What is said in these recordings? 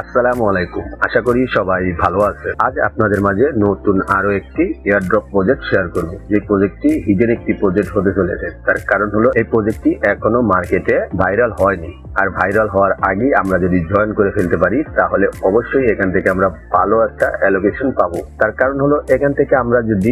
আসসালামু আলাইকুম। আশা করি সবাই ভালো আছে। আজ আপনাদের মাঝে নতুন আরো একটি এয়ারড্রপ প্রজেক্ট শেয়ার করব। যে প্রজেক্টটি হিডেন একটি প্রজেক্ট হতে চলেছে। তার কারণ হলো এই প্রজেক্টটি এখনো মার্কেটে ভাইরাল হয়নি। আর ভাইরাল হওয়ার আগে আমরা যদি জয়েন করে ফেলতে পারি তাহলে অবশ্যই এখান থেকে আমরা ভালো একটা অ্যালোকেশন পাবো। তার কারণ হলো এখান থেকে আমরা যদি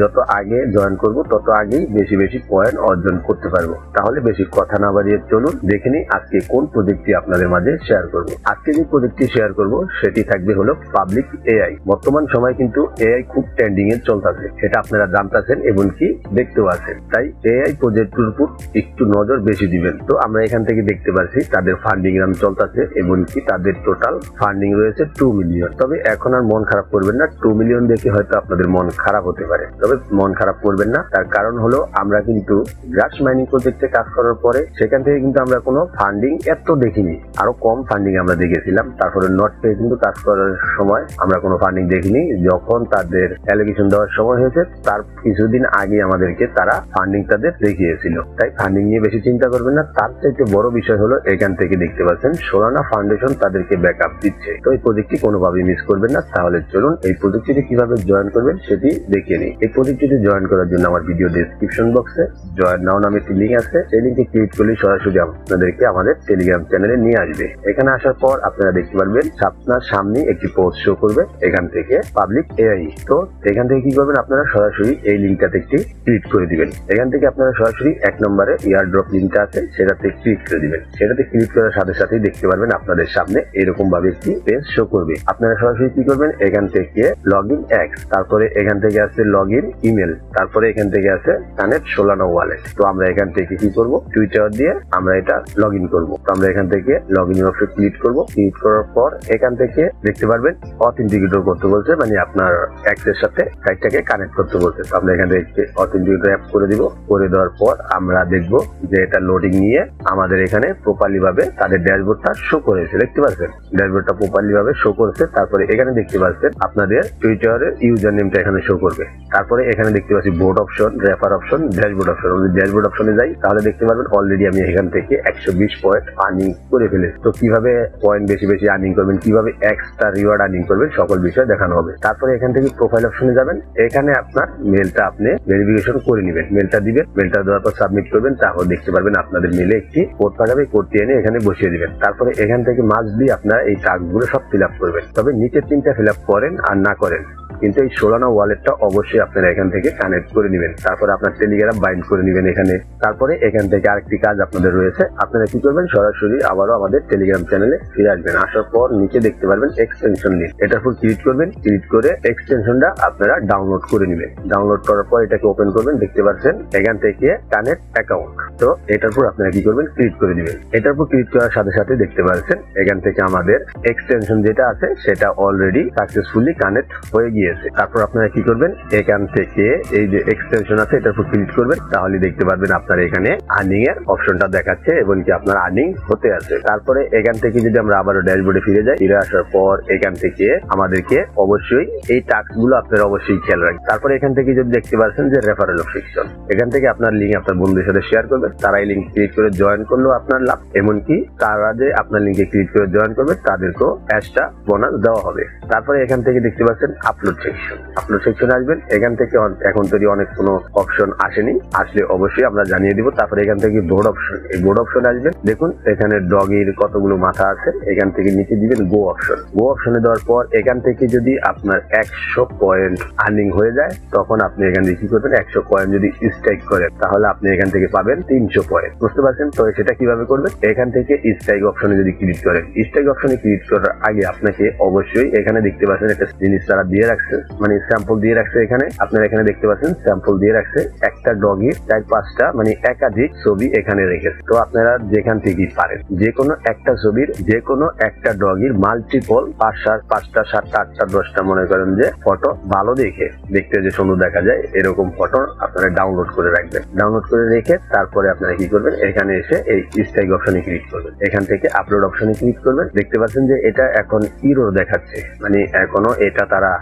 যত আগে জয়েন করব তত আগেই বেশি বেশি পয়েন্ট অর্জন করতে পারবো। তাহলে বেশি কথা না বাড়িয়ে চলুন দেখে নিই আজকে কোন প্রজেক্টটি আপনাদের মাঝে শেয়ার করব। আজকে যে প্রজেক্টটি শেয়ার করব সেটি থাকবে হলো পাবলিক এআই। বর্তমান সময় কিন্তু এআই খুব ট্রেন্ডিং এ চলতেছে, সেটা আপনারা জানতেছেন এবং কি দেখতেও আছেন। তাই এআই প্রজেক্টের উপর একটু নজর বেশি দিবেন। তো আমরা এখান থেকে দেখতে পাচ্ছি তাদের ফান্ডিং রান চলতেছে এবং কি তাদের টোটাল ফান্ডিং রয়েছে 2 মিলিয়ন। তবে এখন আর মন খারাপ করবেন না, 2 মিলিয়ন দেখে হয়তো আপনাদের মন খারাপ হতে পারে, তবে মন খারাপ করবেন না। তার কারণ হলো আমরা কিন্তু গ্রাস মাইনিং প্রজেক্টে কাজ করার পরে সেখান থেকে কিন্তু আমরা কোনো ফান্ডিং এত দেখিনি, আরো কম ফান্ডিং আমরা দেখেছিলাম। তারপরে নট পে কিন্তু কাজ করার সময় আমরা কোনো ফান্ডিং দেখিনি। যখন তাদের অ্যালোকেশন দেওয়ার সময় হয়েছে তার কিছুদিন আগে আমাদেরকে তারা ফান্ডিং তাদের দেখিয়েছিল। তাই ফান্ডিং নিয়ে বেশি চিন্তা করবেন না। তার চাইতে বড় বিষয় হলো এখান থেকে দেখতে পাচ্ছেন সোলানা ফাউন্ডেশন তাদেরকে ব্যাকআপ দিচ্ছে। তো এই প্রজেক্টটি কোনোভাবেই মিস করবেন না। তাহলে চলুন এই প্রজেক্টটিতে কিভাবে জয়েন করবেন সেটি দেখিয়ে নিই। এই প্রজেক্টটিতে জয়েন করার জন্য আমার ভিডিও ডেসক্রিপশন বক্সে জয়েন নাও নামে একটি লিঙ্ক আছে। সেই লিঙ্কে ক্লিক করলে সরাসরি আপনাদেরকে আমাদের টেলিগ্রাম চ্যানেলে নিয়ে আসবে। এখানে আসার পর আপনারা দেখতে পারবেন আপনার সামনে একটি পোস্ট শো করবে এখান থেকে পাবলিক এআই। তো এখান থেকে কি করবেন, আপনারা সরাসরি এই লিঙ্কটাতে একটি ক্লিক করে দিবেন। এখান থেকে আপনারা সরাসরি 1 নম্বরে এয়ারড্রপ লিঙ্কটা আছে সেটাতে ক্লিক করে দিবেন। সেটাতে ক্লিক করার সাথে সাথেই দেখতে পারবেন আপনাদের সামনে এরকম ভাবে একটি পেজ শো করবে। আপনারা সরাসরি কি করবেন, এখান থেকে লগইন এক্স, তারপরে এখান থেকে আছে লগইন ইমেল, তারপরে এখান থেকে আছে কানেক্ট সোলানা ওয়ালেট। তো আমরা এখান থেকে কি করব, টুইটার দিয়ে আমরা এটা লগইন করব। তো আমরা এখান থেকে লগইন অপশন ক্লিক করব। ক্লিক করার পর এখান থেকে দেখতে পারবেন অথেন্টিকেটর করতে বলছে, মানে আপনার এক্সের সাথে সাইটটাকে কানেক্ট করতে বলছে। তো আমরা এখান থেকে অথেন্টিকেটর অ্যাপ করে দিব। করে দেওয়ার পর আমরা দেখব যে এটা লোডিং নিয়ে আমাদের এখানে প্রপারলি ভাবে তাদের ড্যাশবোর্ডটা শো করেছে। দেখতে পাচ্ছেন ড্যাশবোর্ডটা প্রপারলি ভাবে শো করেছে। তারপরে এখানে দেখতে পাচ্ছেন আপনাদের টুইটারের ইউজার নেমটা এখানে শো করবে। তারপরে এখানে দেখতে পাচ্ছি board option, refer option, dashboard option. যদি ড্যাশবোর্ড অপশনে যাই তাহলে দেখতে পারবেন অলরেডি আমি এখান থেকে 120 পয়েন্ট আর্নিং করে ফেলেছি। তো কিভাবে পয়েন্ট বেশি বেশি আর্নিং করবেন, কিভাবে এক্সট্রা রিওয়ার্ড আর্নিং করবেন সকল বিষয় দেখানো হবে। তারপরে এখান থেকে প্রোফাইল অপশনে যাবেন। এখানে আপনার মেলটা আপনি ভেরিফিকেশন করে নেবেন, মেলটা দিবেন। মেলটা দেওয়ার পর সাবমিট করবেন। তারপর দেখতে পারবেন আপনাদের মেলে একটি কোড পাঠাবে, কোডটি এনে এখানে বসিয়ে দিবেন। তারপরে এখান থেকে মাস্ট বি আপনারা এই টাস্কগুলো সব ফিল আপ করবেন। তবে নিচের 3টা ফিল আপ করেন আর না করেন, কিন্তু এই সোলানা ওয়ালেটটা অবশ্যই আপনারা এখান থেকে কানেক্ট করে নেবেন। তারপরে আপনার টেলিগ্রাম বাইন্ড করে নেবেন এখানে। তারপরে এখান থেকে আরেকটি কাজ আপনাদের রয়েছে, আপনারা কি করবেন, সরাসরি আবারও আমাদের টেলিগ্রাম চ্যানেলে ফিরে আসবেন। আসার পর নিচে দেখতে পারবেন এক্সটেনশন লিস্ট, এটার উপর ক্লিক করবেন। ক্লিক করে এক্সটেনশনটা আপনারা ডাউনলোড করে নেবেন। ডাউনলোড করার পর এটাকে ওপেন করবেন। দেখতে পাচ্ছেন এখান থেকে কানেক্ট অ্যাকাউন্ট। তো এটার উপর আপনারা কি করবেন, ক্লিক করে দিবেন। এটার উপর ক্লিক করার সাথে সাথে দেখতে পাচ্ছেন এখান থেকে আমাদের এক্সটেনশন যেটা আছে সেটা অলরেডি সাকসেসফুলি কানেক্ট হয়ে গিয়েছে। তারপর আপনারা কি করবেন, এখান থেকে এই যে এক্সটেনশন আছে এটার উপর ক্লিক করবেন। তাহলে দেখতে পারবেন আপনারা এখানে আর্নিং এর অপশনটা দেখাচ্ছে এবং কি আপনার আর্নিং হতে আছে। তারপরে এখান থেকে যদি আমরা আবারও ড্যাশবোর্ডে ফিরে যাই, ফিরে আসার পর এখান থেকে আমাদেরকে অবশ্যই এই টাস্ক গুলো আপনারা অবশ্যই খেয়াল রাখবেন। তারপরে এখান থেকে যদি দেখতে পাচ্ছেন যে রেফারেল সেকশন, এখান থেকে আপনার লিঙ্ক আপনার বন্ধুদের সাথে শেয়ার করবেন। তারা এই লিঙ্ক ক্লিক করে জয়েন করলেও আপনার লাভ, এমনকি তারা যে আপনার লিঙ্কে ক্লিক করে জয়েন করবে তাদেরকেও এক্সট্রা বোনাস দেওয়া হবে। তারপরে এখান থেকে দেখতে পাচ্ছেন আপলোড সেকশন, আপলোড সেকশনে আসবেন। এখান থেকে এখন তৈরি অনেক কোনো অপশন আসেনি, আসলে অবশ্যই আমরা জানিয়ে দিব। তারপরে এখান থেকে বোর্ড অপশন, এই বোর্ড অপশনে আসবেন। দেখুন এখানে ডগের কতগুলো মাথা আছে। এখান থেকে নিচে দিবেন গো অপশন। গো অপশনে দেওয়ার পর এখান থেকে যদি আপনার 100 পয়েন্ট আর্নিং হয়ে যায় তখন আপনি এখান থেকে কি করবেন, 100 পয়েন্ট যদি স্ট্রাইক করেন তাহলে আপনি এখান থেকে পাবেন 300 পয়েন্ট। বুঝতে পারছেন? তো সেটা কিভাবে করবেন, এখান থেকে স্ট্রাইক অপশনে যদি ক্লিক করেন, স্ট্রাইক অপশনে ক্লিক করার আগে আপনাকে অবশ্যই এখানে দেখতে পাচ্ছেন একটা জিনিস তারা দিয়ে রাখছে, মানে স্যাম্পল দিয়ে রাখছে। এখানে আপনারা এখানে দেখতে পাচ্ছেন স্যাম্পল দিয়ে রাখছে। একটা ডগির 4-5টা মানে একাধিক ছবি এখানে রেখেছে। তো আপনারা যেখান থেকেই পারেন যে কোনো একটা ছবির, যে কোনো একটা ডগির মাল্টিপল 5-7, 5টা, 7টা, 8টা, 10টা মনে করেন যে ফটো ভালো দেখে, দেখতে যে সুন্দর দেখা যায় এরকম ফটো আপনারা ডাউনলোড করে রাখবেন। ডাউনলোড করে রেখে তারপরে আপনারা কি করবেন, এখানে এসে এই স্ট্রাইক অপশনে ক্লিক করবেন। এখান থেকে আপলোড অপশনে ক্লিক করবেন। দেখতে পাচ্ছেন যে এটা এখন ইরোর দেখাচ্ছে, মানে এখনো এটা তারা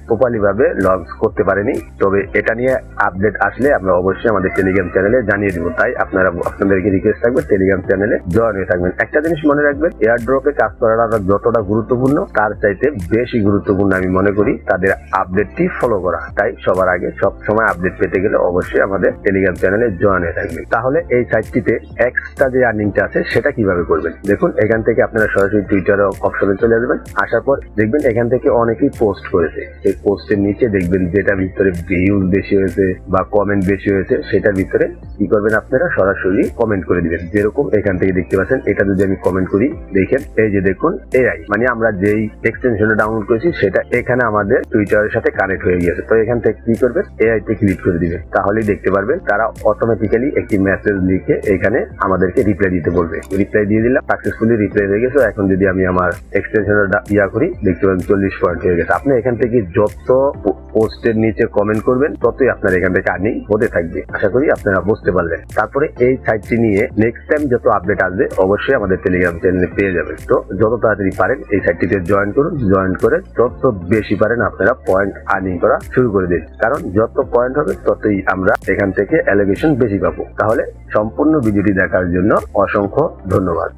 প্রপারলি ভাবে লঞ্চ করতে পারেনি। তবে এটা নিয়ে আপডেট আসলে আমরা অবশ্যই আমাদের টেলিগ্রাম চ্যানেলে জানিয়ে দিব। তাই আপনাদেরকে রিকোয়েস্ট থাকবে টেলিগ্রাম চ্যানেলে জয়েন হয়ে থাকবেন। একটা জিনিস মনে রাখবেন, এয়ারড্রপে কাজ করাটা যতটা গুরুত্বপূর্ণ তার চাইতে বেশি গুরুত্বপূর্ণ আমি মনে করি তাদের আপডেটটি ফলো করা। তাই সবার আগে সব সময় আপডেট পেতে গেলে অবশ্যই আমাদের টেলিগ্রাম চ্যানেলে জয়েন হয়ে থাকবেন। তাহলে এই সাইটটিতে এক্সট্রা যে আর্নিংটা আছে সেটা কিভাবে করবেন দেখুন। এখান থেকে আপনারা সরাসরি টুইটার অপশনে চলে আসবেন। আসার পর দেখবেন এখান থেকে অনেকেই পোস্ট করেছে। এই পোস্টের নিচে দেখবেন যেটা ভিতরে ভিউজ বেশি হয়েছে বা কমেন্ট বেশি হয়েছে সেটার ভিতরে কি করবেন, আপনারা সরাসরি কমেন্ট করে দিবেন। যেরকম এখান থেকে দেখতে পাচ্ছেন, এটা যদি আমি কমেন্ট করি, দেখেন এই যে দেখুন এআই, মানে আমরা যেই এক্সটেনশনটা ডাউনলোড করেছি সেটা এখানে আমাদের টুইটারের সাথে কানেক্ট হয়ে গিয়েছে। তো এখান থেকে কি করবেন, এআই তে ক্লিক করে দিবেন। তাহলেই দেখতে পারবেন তারা অটোমেটিক্যালি একটি মেসেজ লিখে এখানে আমাদেরকে রিপ্লাই দিতে বলবে। রিপ্লাই দিয়ে দিলাম, সাকসেসফুলি রিপ্লাই হয়ে গেছে। এখন যদি আমি আমার এক্সটেনশনটা করি, দেখতে পাবেন 40 পয়েন্ট হয়ে গেছে। আপনি এখান থেকে যত পোস্টের নিচে কমেন্ট করবেন ততই আপনার এখান থেকে আর্নিং হতে থাকবে। আশা করি আপনারা বুঝতে পারলেন। তারপরে এই সাইটটি নিয়ে নেক্সট টাইম যত আপডেট আসবে অবশ্যই আমাদের টেলিগ্রাম চ্যানেলে পেয়ে যাবেন। তো যত তাড়াতাড়ি পারেন এই সাইটটিতে জয়েন করুন। জয়েন করে যত বেশি পারেন আপনারা পয়েন্ট আর্নিং করা শুরু করে দিন, কারণ যত পয়েন্ট হবে ততই আমরা এখান থেকে অ্যালোকেশন বেশি পাবো। তাহলে সম্পূর্ণ ভিডিওটি দেখার জন্য অসংখ্য ধন্যবাদ।